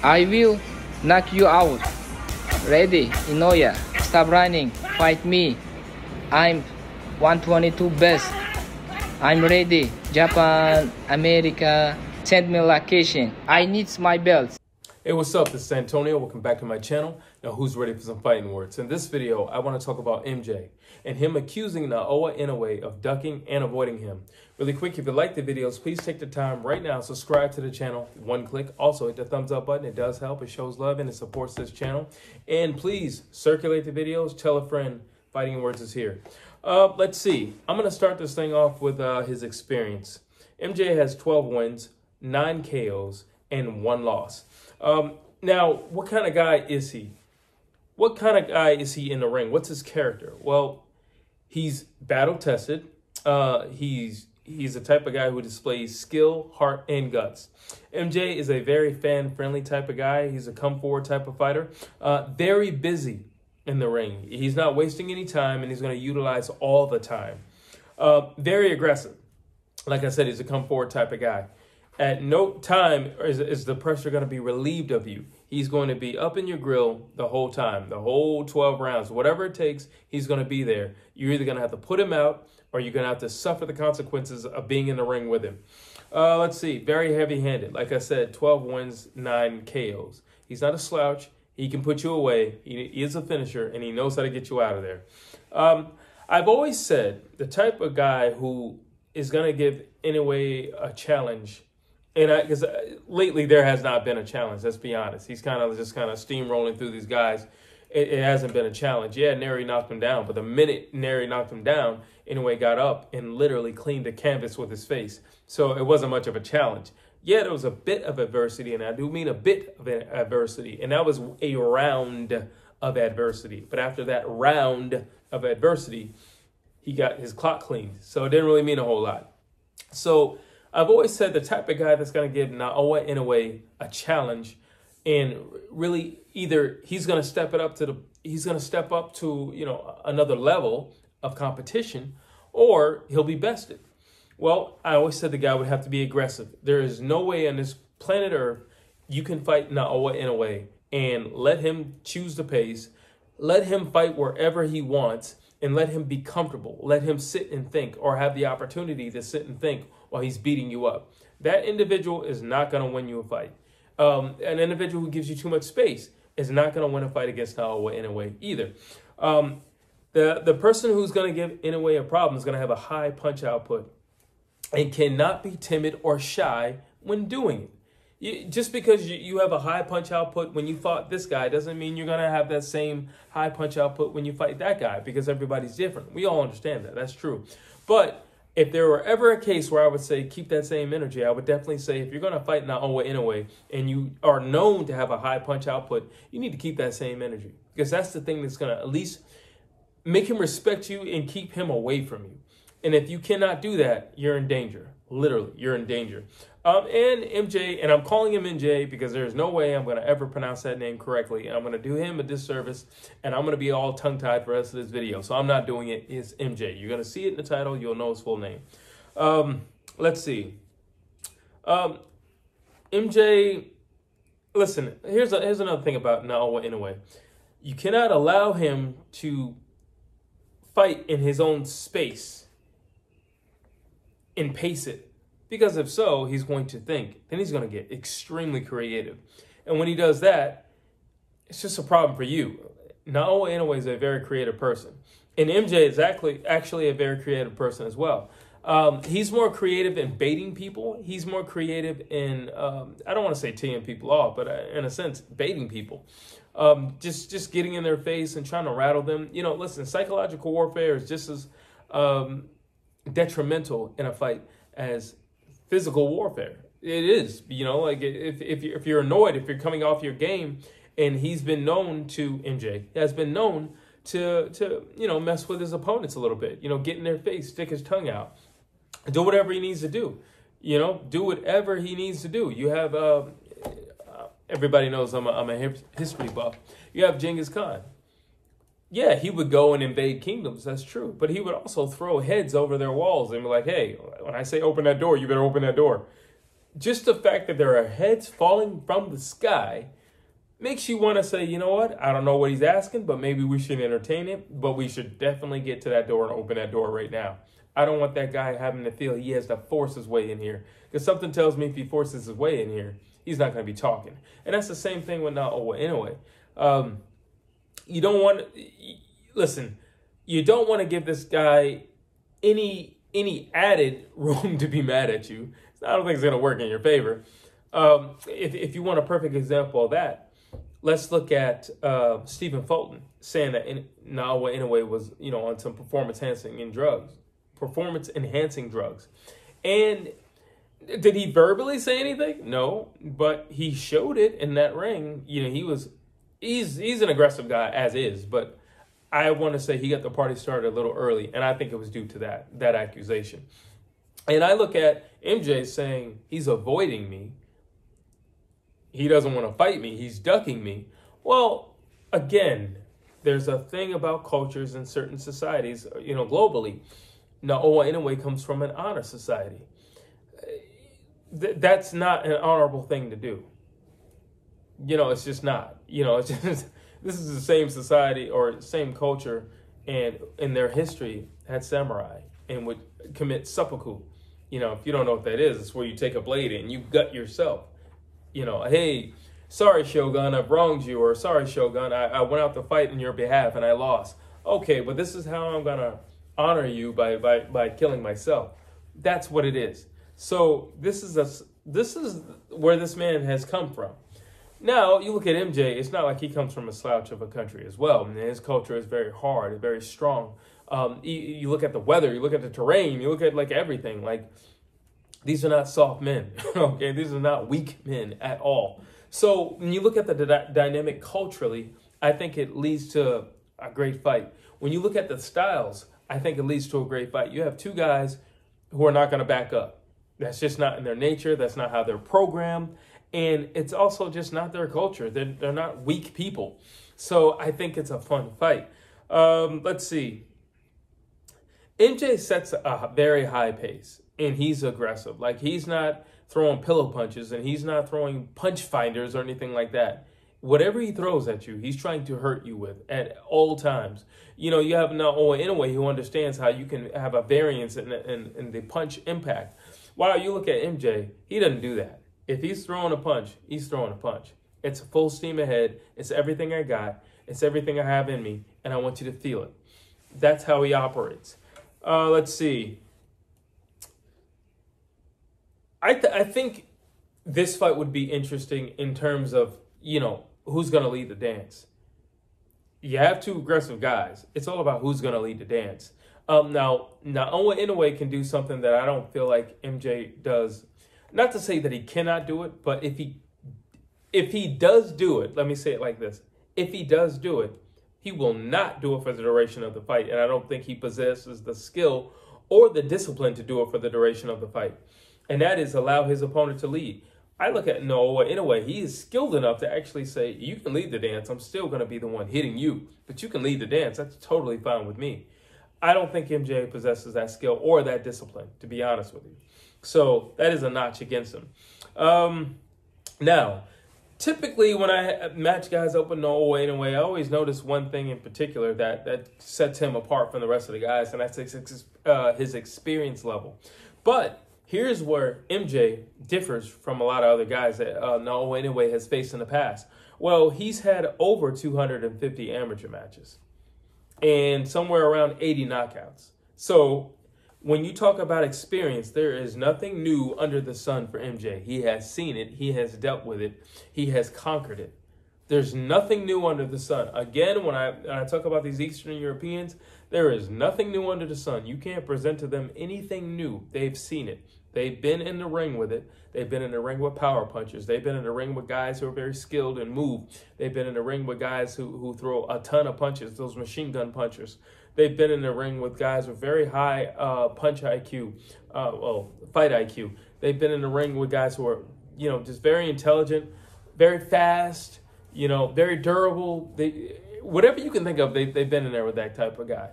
I will knock you out. Ready, Inoue. Stop running. Fight me. I'm 122 best. I'm ready. Japan, America, send me location. I need my belts. Hey, what's up? This is Antonio. Welcome back to my channel. Now, who's ready for some fighting words? In this video, I want to talk about MJ and him accusing Naoya Inoue of ducking and avoiding him. Really quick, if you like the videos, please take the time right now, subscribe to the channel, one click. Also, hit the thumbs up button. It does help. It shows love and it supports this channel. And please circulate the videos. Tell a friend. Fighting Words is here. Let's see. I'm going to start this thing off with his experience. MJ has 12 wins, 9 KOs, and 1 loss. Now, what kind of guy is he? What kind of guy is he in the ring? What's his character? Well, he's battle-tested. He's the type of guy who displays skill, heart, and guts. MJ is a very fan-friendly type of guy. He's a come-forward type of fighter. Very busy in the ring. He's not wasting any time, and he's going to utilize all the time. Very aggressive. Like I said, he's a come-forward type of guy. At no time is the pressure going to be relieved of you. He's going to be up in your grill the whole time, the whole 12 rounds. Whatever it takes, he's going to be there. You're either going to have to put him out or you're going to have to suffer the consequences of being in the ring with him. Let's see. Very heavy-handed. Like I said, 12 wins, 9 KOs. He's not a slouch. He can put you away. He is a finisher, and he knows how to get you out of there. I've always said the type of guy who is going to give Inoue a challenge. And because lately there has not been a challenge, let's be honest. He's just kind of steamrolling through these guys. It hasn't been a challenge. Yeah, Neri knocked him down, but the minute Neri knocked him down, Inoue got up and literally cleaned the canvas with his face. So it wasn't much of a challenge. Yeah, there was a bit of adversity, and I do mean a bit of adversity, and that was a round of adversity. But after that round of adversity, he got his clock cleaned. So it didn't really mean a whole lot. So I've always said the type of guy that's going to give Naoya Inoue a challenge, and really either he's going to step up to another level of competition, or he'll be bested. Well, I always said the guy would have to be aggressive. There is no way on this planet Earth you can fight Naoya Inoue and let him choose the pace, let him fight wherever he wants, and let him be comfortable. Let him sit and think, or have the opportunity to sit and think while he's beating you up. That individual is not going to win you a fight. An individual who gives you too much space is not going to win a fight against Naoya Inoue either. The person who's going to give Inoue a problem is going to have a high punch output and cannot be timid or shy when doing it. Just because you have a high punch output when you fought this guy doesn't mean you're going to have that same high punch output when you fight that guy, because everybody's different. We all understand that. That's true. But if there were ever a case where I would say keep that same energy, I would definitely say if you're going to fight Naoya Inoue and you are known to have a high punch output, you need to keep that same energy, because that's the thing that's going to at least make him respect you and keep him away from you. And if you cannot do that, you're in danger. Literally, you're in danger. And MJ, and I'm calling him MJ because there's no way I'm going to ever pronounce that name correctly. And I'm going to do him a disservice, and I'm going to be all tongue-tied for the rest of this video. So I'm not doing it. It's MJ. You're going to see it in the title. You'll know his full name. Let's see. MJ, listen, here's another thing about Naoya Inoue. You cannot allow him to fight in his own space and pace it, because if so, he's going to think. Then he's going to get extremely creative. And when he does that, it's just a problem for you. Naoya Inoue is a very creative person. And MJ is actually a very creative person as well. He's more creative in baiting people. He's more creative in, I don't want to say teeing people off, but in a sense, baiting people. Just getting in their face and trying to rattle them. You know, listen, psychological warfare is just as detrimental in a fight as physical warfare. It is, like if you're annoyed, if you're coming off your game, and he's been known to, MJ has been known to mess with his opponents a little bit, get in their face, stick his tongue out, do whatever he needs to do, do whatever he needs to do. You have, everybody knows I'm a history buff. You have Genghis Khan. Yeah, he would go and invade kingdoms, that's true. But he would also throw heads over their walls and be like, hey, when I say open that door, you better open that door. just the fact that there are heads falling from the sky makes you want to say, you know what? I don't know what he's asking, but maybe we should entertain it. But we should definitely get to that door and open that door right now. I don't want that guy having to feel he has to force his way in here. Because something tells me if he forces his way in here, he's not going to be talking. And that's the same thing with Naoya Inoue. You don't want listen, you don't want to give this guy any added room to be mad at you. I don't think it's going to work in your favor. If you want a perfect example of that, let's look at Stephen Fulton saying that Naoya Inoue was, on some performance-enhancing drugs. And did he verbally say anything? No, but he showed it in that ring. He's an aggressive guy as is, but I want to say he got the party started a little early, and I think it was due to that accusation. And I look at MJ saying he's avoiding me. He doesn't want to fight me. He's ducking me. Well, again, there's a thing about cultures in certain societies, globally. Naoya Inoue comes from an honor society. That's not an honorable thing to do. It's just not. It's just, this is the same society or same culture, and in their history had samurai and would commit seppuku. If you don't know what that is, it's where you take a blade and you gut yourself. Hey, sorry, Shogun, I've wronged you, or sorry, Shogun, I went out to fight in your behalf and I lost. Okay, but this is how I'm going to honor you by killing myself. That's what it is. So this is where this man has come from. Now, you look at MJ, it's not like he comes from a slouch of a country as well. And his culture is very hard and very strong. You look at the weather, you look at the terrain, you look at everything. These are not soft men, okay? These are not weak men at all. So when you look at the dynamic culturally, I think it leads to a great fight. When you look at the styles, I think it leads to a great fight. You have two guys who are not going to back up. That's just not in their nature. That's not how they're programmed. And it's also just not their culture. They're not weak people. So I think it's a fun fight. Let's see. MJ sets a very high pace, and he's aggressive. He's not throwing pillow punches, and he's not throwing punch finders or anything like that. Whatever he throws at you, he's trying to hurt you with at all times. You have Naoya Inoue who understands how you can have a variance in the punch impact. While you look at MJ, he doesn't do that. If he's throwing a punch, he's throwing a punch. It's full steam ahead. It's everything I got. It's everything I have in me, and I want you to feel it. That's how he operates. Let's see. I think this fight would be interesting in terms of, who's going to lead the dance. You have two aggressive guys. It's all about who's going to lead the dance. Now Naoya Inoue can do something that I don't feel like MJ does. Not to say that he cannot do it, but if he does do it, let me say it like this. If he does do it, he will not do it for the duration of the fight. And I don't think he possesses the skill or the discipline to do it for the duration of the fight. And that is allow his opponent to lead. I look at Naoya Inoue. He is skilled enough to actually say, you can lead the dance. I'm still going to be the one hitting you, but you can lead the dance. That's totally fine with me. I don't think MJ possesses that skill or that discipline, to be honest with you. So that is a notch against him. Now, typically when I match guys up with Naoya Inoue, I always notice one thing in particular that sets him apart from the rest of the guys, and that's his experience level. But here's where MJ differs from a lot of other guys that Naoya Inoue has faced in the past. Well, he's had over 250 amateur matches and somewhere around 80 knockouts. So when you talk about experience, there is nothing new under the sun for MJ. He has seen it. He has dealt with it. He has conquered it. There's nothing new under the sun. Again, when I talk about these Eastern Europeans, there is nothing new under the sun. You can't present to them anything new. They've seen it. They've been in the ring with it. They've been in the ring with power punchers. They've been in the ring with guys who are very skilled and move. They've been in the ring with guys who throw a ton of punches, those machine gun punchers. They've been in the ring with guys with very high punch IQ, fight IQ. They've been in the ring with guys who are, just very intelligent, very fast, very durable. Whatever you can think of, they've been in there with that type of guy.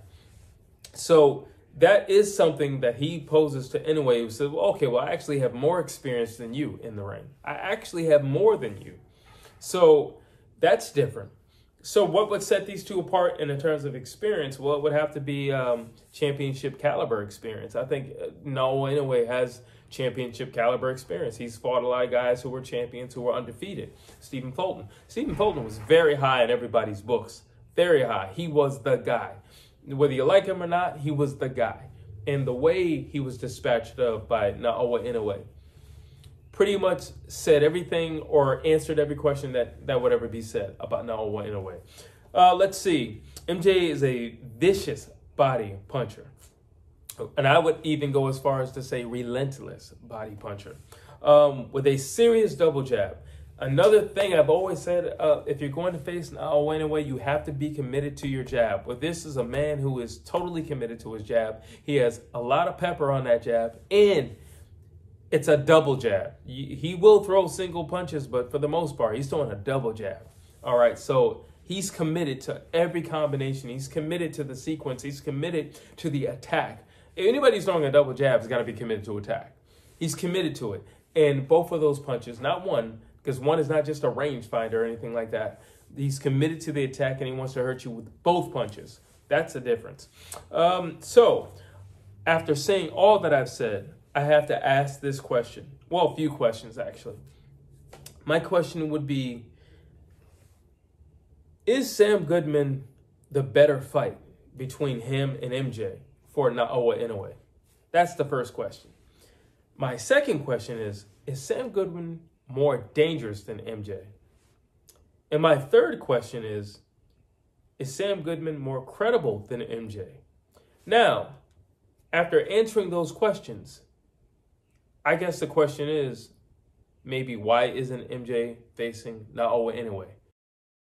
So that is something that he poses to Inoue, who says, well, okay, well, I actually have more experience than you in the ring. I actually have more than you. So that's different. So what would set these two apart in terms of experience? Well, it would have to be championship caliber experience. I think Naoya Inoue has championship caliber experience. He's fought a lot of guys who were champions, who were undefeated. Stephen Fulton was very high in everybody's books. Very high. He was the guy. Whether you like him or not, he was the guy. And the way he was dispatched of by Naoya Inoue pretty much said everything or answered every question that would ever be said about Naoya Inoue. Let's see. MJ is a vicious body puncher. And I would even go as far as to say relentless body puncher. With a serious double jab. Another thing I've always said, if you're going to face Naoya Inoue, you have to be committed to your jab. Well, this is a man who is totally committed to his jab. He has a lot of pepper on that jab, and it's a double jab. He will throw single punches, but for the most part, he's throwing a double jab. All right, so he's committed to every combination. He's committed to the sequence. He's committed to the attack. If anybody's throwing a double jab has got to be committed to attack. He's committed to it. And both of those punches, not one, because one is not just a rangefinder or anything like that. He's committed to the attack, and he wants to hurt you with both punches. That's the difference. So after saying all that I've said, I have to ask this question. Well, a few questions, actually. My question would be, is Sam Goodman the better fight between him and MJ for Naoya Inoue? That's the first question. My second question is Sam Goodman more dangerous than MJ? And my third question is Sam Goodman more credible than MJ? Now, after answering those questions, I guess the question is, maybe why isn't MJ facing Naoya Inoue?